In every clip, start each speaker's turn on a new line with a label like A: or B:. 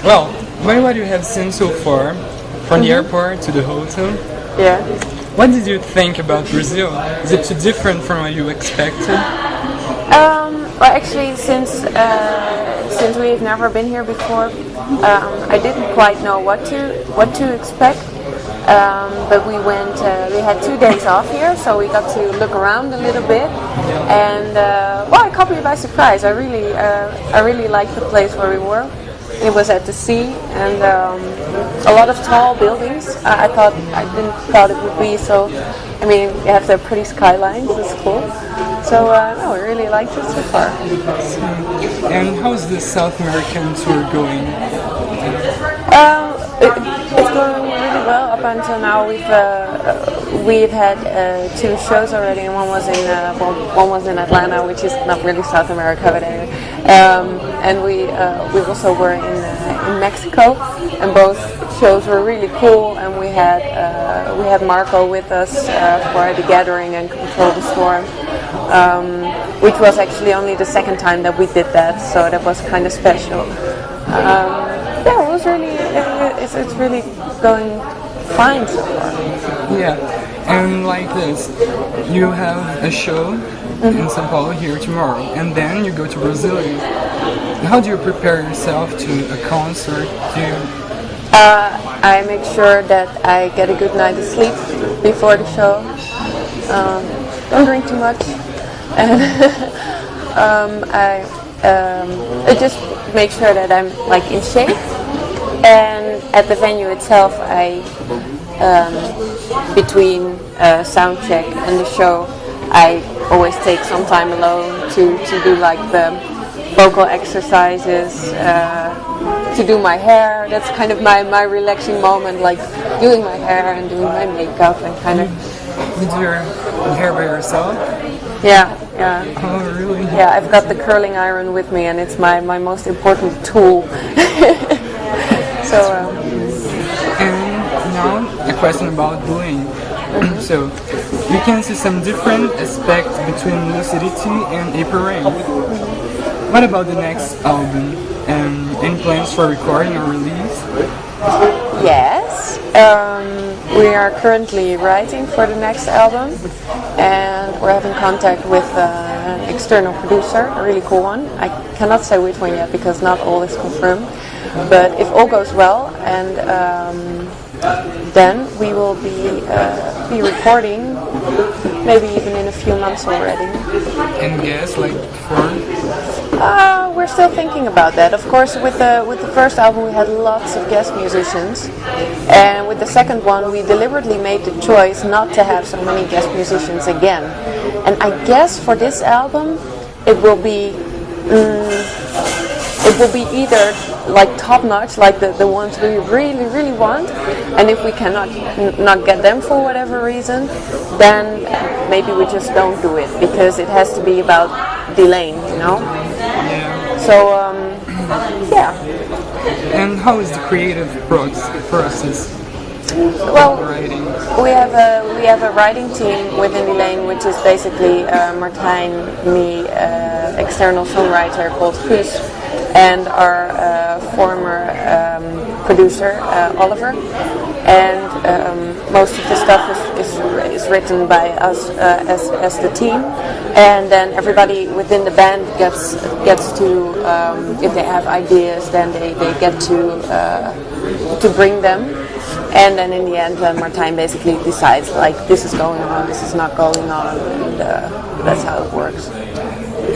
A: Well, by what you have seen so far, from the airport to the hotel,
B: Yeah.
A: what did you think about Brazil? Is it too different from what you expected?
B: Well, actually, since we've never been here before, I didn't quite know what to expect. But we went. We had 2 days off here, so we got to look around a little bit. And well, it caught me by surprise. I really liked the place where we were. It was at the sea, and a lot of tall buildings. I didn't thought it would be so. I mean, you have the pretty skylines. It's cool. So no, I really liked it so far.
A: And how's the South American tour going?
B: It's going really well up until now. We've had 2 shows already, and one was in Atlanta, which is not really South America, but anyway. And we also were in Mexico, and both shows were really cool. And we had Marco with us for the gathering and Control the Storm, which was actually only the second time that we did that, so that was kind of special. Yeah, it was really, it's really going fine so far.
A: Yeah, and like this, you have a show in São Paulo here tomorrow, and then you go to Brazil. How do you prepare yourself to a concert?
B: I make sure that I get a good night of sleep before the show. Don't drink too much, and I just make sure that I'm like in shape. And at the venue itself, between sound check and the show, I always take some time alone to do like the vocal exercises, to do my hair. That's kind of my relaxing moment, like doing my hair and doing my makeup and kind of.
A: You do your hair by yourself?
B: Yeah.
A: Oh, really?
B: Yeah, I've got the curling iron with me, and it's my most important tool. So.
A: And now a question about Bling. So you can see some different aspects between Lucidity and April Rain. What about the next album? And any plans for recording or release?
B: Yes, we are currently writing for the next album, and we're having contact with an external producer, a really cool one. I cannot say which one yet because not all is confirmed, but if all goes well, and then we will be recording, maybe even in a few months already.
A: And guess like for?
B: We're still thinking about that. Of course, with the first album we had lots of guest musicians, and with the second one we deliberately made the choice not to have so many guest musicians again. And I guess for this album it will be either like top notch, like the ones we really want, and if we cannot not get them for whatever reason, then maybe we just don't do it, because it has to be about Delain, you know. So, yeah.
A: And how is the creative process?
B: Well, we have a writing team within Delain, which is basically Martijn, me, external songwriter called Guus, and our former producer Oliver. And most of the stuff is written by us as the team, and then everybody within the band gets to, if they have ideas, then they get to bring them, and then in the end Martijn basically decides like this is going on, this is not going on, and that's how it works.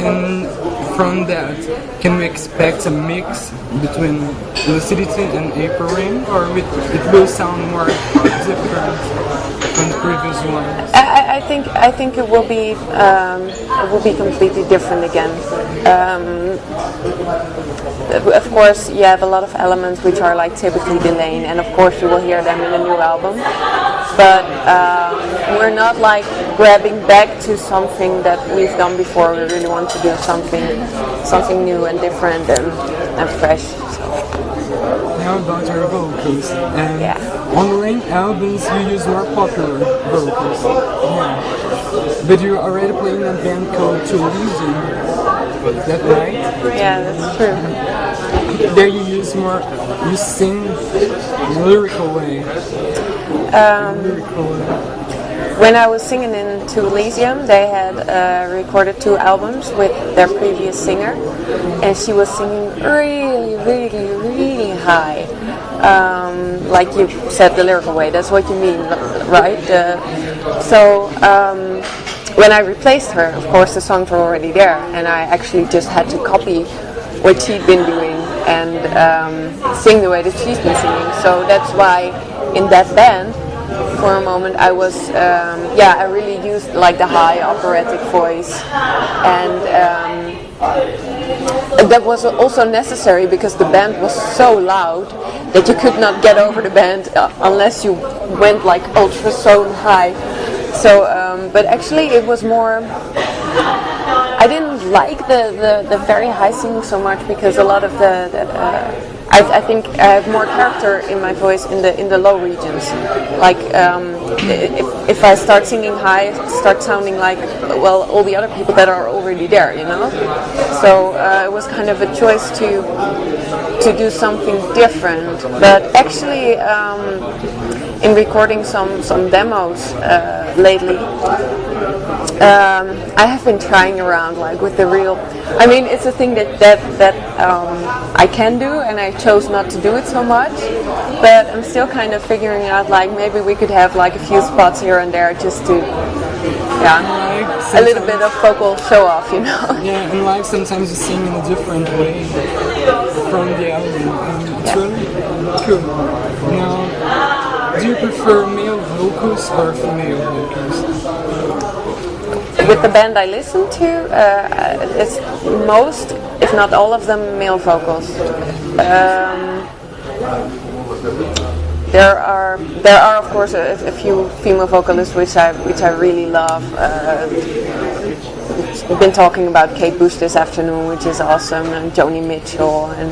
A: And from that, can we expect a mix between Lucidity and April Rain, or it will sound more different from the previous ones?
B: I think it will be completely different again. Of course, you have a lot of elements which are like typically Delain, and of course you will hear them in the new album. But we're not like grabbing back to something that we've done before. We really want to do something new and different and fresh. So.
A: Now about your vocals.
B: Yeah.
A: On the Rain albums, you use more popular vocals. Yeah. But you're already playing in a band called Toulouse. Is that right?
B: Yeah, that's true.
A: there you use more, you sing lyrical way. Lyrical way.
B: When I was singing in To Elysium, they had recorded 2 albums with their previous singer, and she was singing really, really, really high. Like you said, the lyrical way, that's what you mean, right? When I replaced her, of course the songs were already there, and I actually just had to copy what she'd been doing and sing the way that she's been singing. So that's why in that band, for a moment, I was, I really used like the high operatic voice, and that was also necessary because the band was so loud that you could not get over the band unless you went like ultrasound high. So, but actually it was more, I didn't like the very high singing so much because a lot of I think I have more character in my voice in the low regions. Like if I start singing high, I start sounding like all the other people that are already there, you know. So it was kind of a choice to do something different. But actually, in recording some demos lately, I have been trying around like with the real. I mean, it's a thing that I can do, and I chose not to do it so much. But I'm still kind of figuring out like maybe we could have like a few spots here and there just to, a little bit of vocal show off, you know.
A: Yeah, and live sometimes you sing in a different way from the album, and it's really cool. Now, do you prefer male vocals or female vocals?
B: With the band I listen to, it's most, if not all of them, male vocals. There are of course a few female vocalists which I really love. We've been talking about Kate Bush this afternoon, which is awesome, and Joni Mitchell, and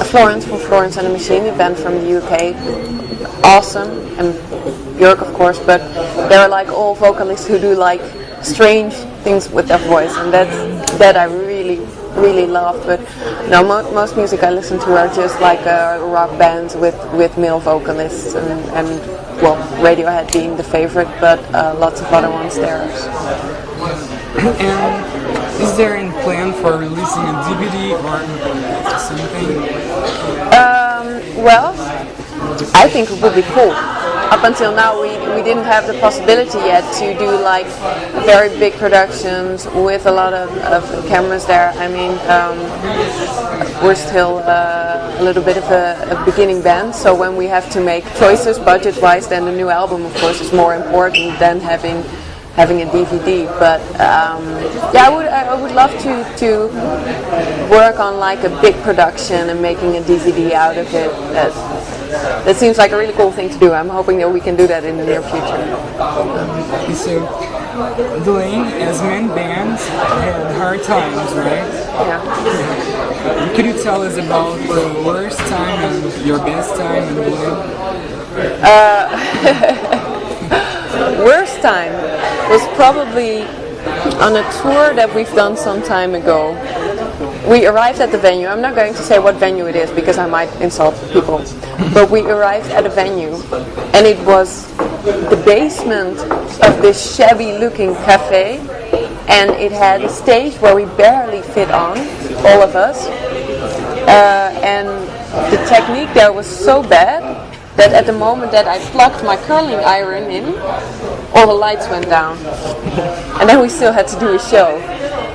B: Florence from Florence and the Machine, a band from the UK, awesome, and Björk of course, but they're like all vocalists who do like strange things with their voice, and that I really love. But no, most music I listen to are just like rock bands with male vocalists, and well, Radiohead being the favorite, but lots of other ones there.
A: And is there any plan for releasing a DVD or something?
B: Well, I think it would be cool. Up until now, we didn't have the possibility yet to do like very big productions with a lot of cameras there. I mean, we're still a little bit of a beginning band, so when we have to make choices budget-wise, then the new album, of course, is more important than having a DVD. But I would love to work on like a big production and making a DVD out of it. That seems like a really cool thing to do. I'm hoping that we can do that in the near future.
A: So, Delain, as main bands, had hard times, right?
B: Yeah.
A: Could you tell us about the worst time and your best time in Delain?
B: Worst time was probably on a tour that we've done some time ago. We arrived at the venue. I'm not going to say what venue it is because I might insult people. But we arrived at a venue, and it was the basement of this shabby-looking cafe, and it had a stage where we barely fit on, all of us. And the technique there was so bad that at the moment that I plugged my curling iron in, all the lights went down. And then we still had to do a show.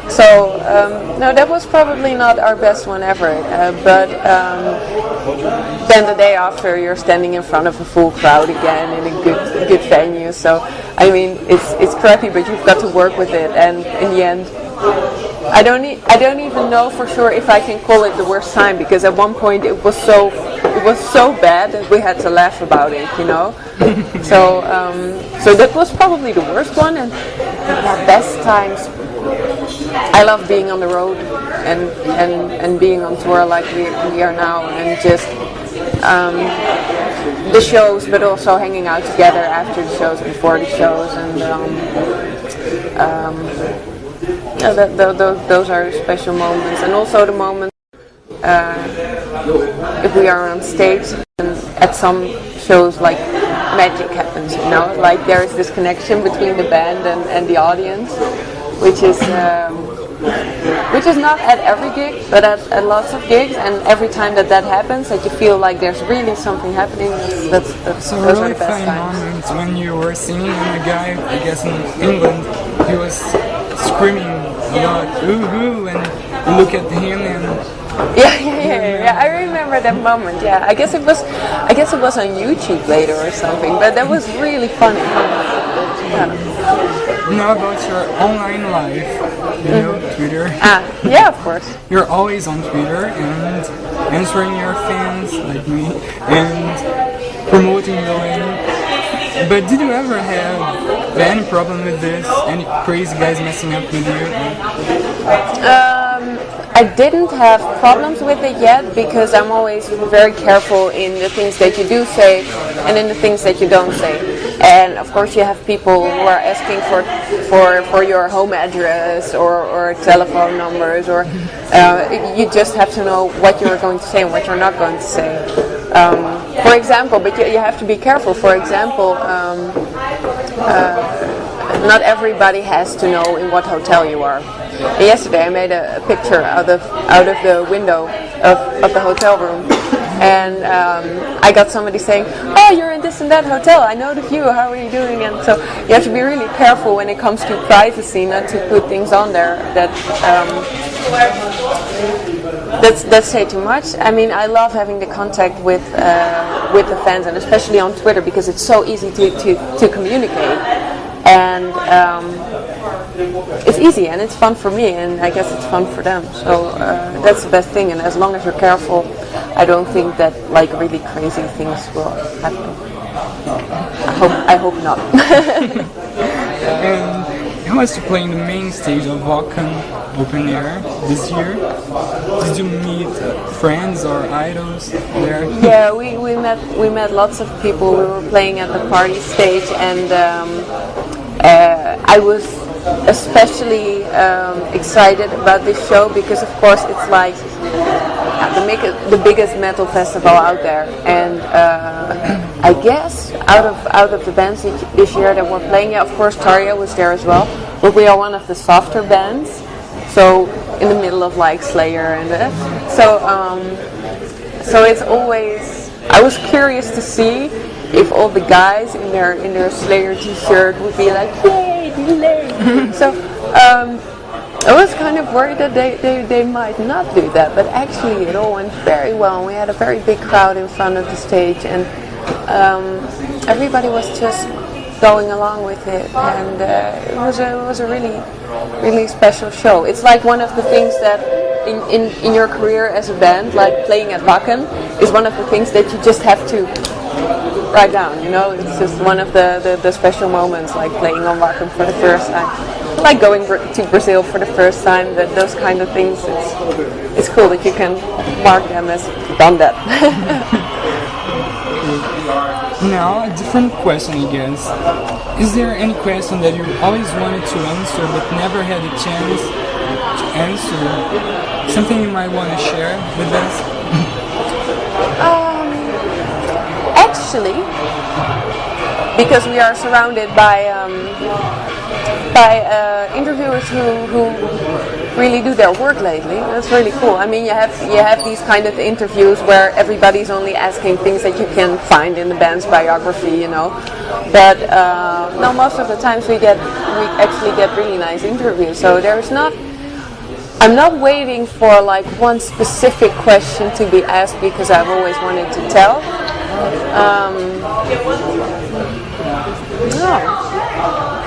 B: So, no, that was probably not our best one ever. But then the day after, you're standing in front of a full crowd again in a good venue. So, I mean, it's crappy, but you've got to work with it. And in the end, I don't even know for sure if I can call it the worst time, because at one point it was so bad that we had to laugh about it, you know. So that was probably the worst one. And best times, I love being on the road and being on tour like we are now, and just the shows, but also hanging out together after the shows, before the shows, and those are special moments, and also the moments if we are on stage, and at some shows like magic happens, you know, like there is this connection between the band and the audience, which is not at every gig, but at lots of gigs, and every time that happens, that you feel like there's really something happening. That's
A: So
B: those are
A: really
B: the best
A: funny
B: times.
A: moments when you were singing and the guy, I guess in England, he was screaming a lot, ooh, and you look at him and
B: Yeah. I remember that moment. Yeah, I guess it was on YouTube later or something. But that was really funny. Yeah.
A: now about your online life, you know, Twitter.
B: Yeah, of course.
A: You're always on Twitter and answering your fans like me and promoting the link. But did you ever have any problem with this? Any crazy guys messing up with you?
B: I didn't have problems with it yet because I'm always very careful in the things that you do say and in the things that you don't say. And of course you have people who are asking for your home address or telephone numbers, or you just have to know what you're going to say and what you're not going to say. For example, but you have to be careful. For example, not everybody has to know in what hotel you are. And yesterday I made a picture out of the window of the hotel room, and I got somebody saying, "Oh, you're in this and that hotel. I know the view. How are you doing?" And so you have to be really careful when it comes to privacy, not to put things on there that say too much. I mean, I love having the contact with the fans, and especially on Twitter, because it's so easy to communicate. And it's easy and it's fun for me, and I guess it's fun for them. So that's the best thing. And as long as you're careful, I don't think that like really crazy things will happen. I hope not.
A: And how was to play in the main stage of Wacken Open Air this year? Did you meet friends or idols there?
B: Yeah, we met lots of people. We were playing at the party stage, and I was especially excited about this show because, of course, it's like the biggest metal festival out there, and I guess out of the bands this year that were playing, yeah, of course Tarja was there as well, but we are one of the softer bands, so in the middle of like Slayer and that. So it's always, I was curious to see if all the guys in their Slayer t-shirt would be like, yay, delay. So I was kind of worried that they might not do that, but actually it all went very well. We had a very big crowd in front of the stage, and everybody was just going along with it, and it was a really special show. It's like one of the things that in your career as a band, like playing at Wacken, is one of the things that you just have to write down, you know. It's just one of the special moments, like playing on Wacken for the first time, like going to Brazil for the first time. Those kind of things, it's cool that you can mark them as done that.
A: Now, a different question, I guess. Is there any question that you always wanted to answer but never had a chance to answer? Something you might want to share with us?
B: Actually, because we are surrounded by interviewers who really do their work lately. That's really cool. I mean, you have these kind of interviews where everybody's only asking things that you can find in the band's biography, you know. But no, most of the times we actually get really nice interviews. So I'm not waiting for like one specific question to be asked because I've always wanted to tell.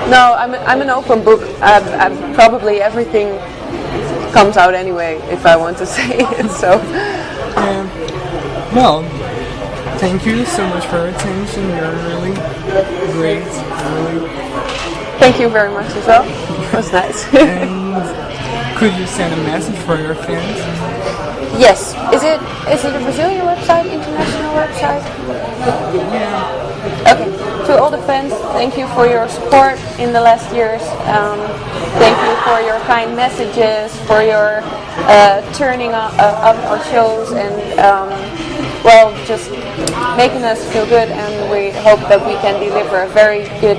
B: No, I'm an open book. I'm probably everything comes out anyway if I want to say it. So.
A: Well, thank you so much for your attention. You're really great. Really.
B: Thank you very much as well. It was nice.
A: And could you send a message for your fans?
B: Yes. Is it a Brazilian website, international website?
A: Yeah.
B: Okay, to all the fans, thank you for your support in the last years. Thank you for your kind messages, for your turning up our shows, and well, just making us feel good. And we hope that we can deliver a very good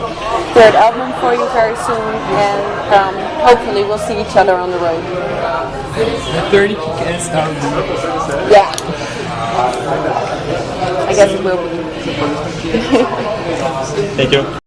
B: third album for you very soon. And hopefully, we'll see each other on the road.
A: The 30 Kick-Ass album.
B: Yeah. I guess it will be.
C: Thank you.